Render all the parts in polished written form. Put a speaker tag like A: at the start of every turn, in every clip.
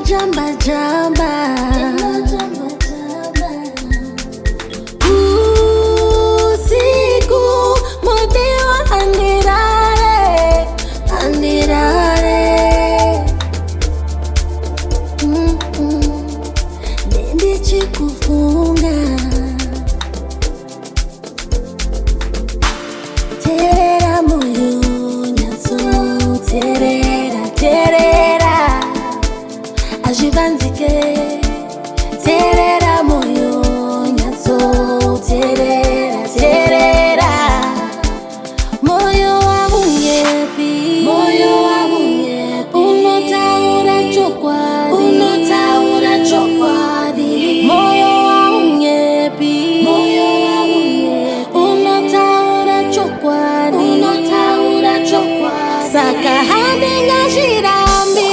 A: jamba jamba. Usiku modewa anirare, anirare. Nende chikufunga. Terera moyo nyaso, terera, terera. Ajivanzike. Terera moyo nyaso, terera, terera. Moyo wa munyepi, moyo wa munyepi. Unotaura chokwadi, unotaura chokwadi. Moyo wa munyepi, moyo wa munyepi. Unotaura chokwadi, unotaura chokwadi. Saka hande ngashirambi.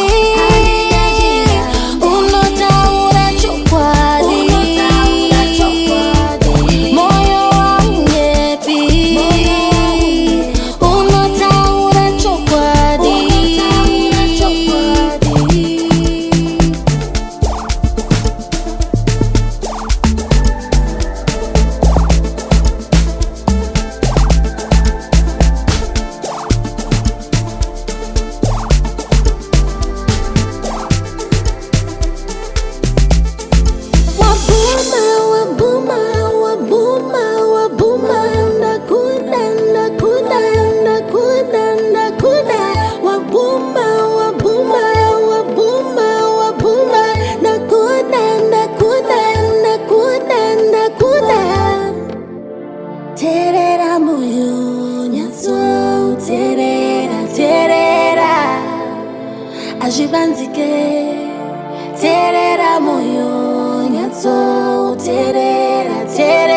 A: Terera moyo nyaso, terera, terera. Ajivanzike. Terera moyo nyaso, terera, terera.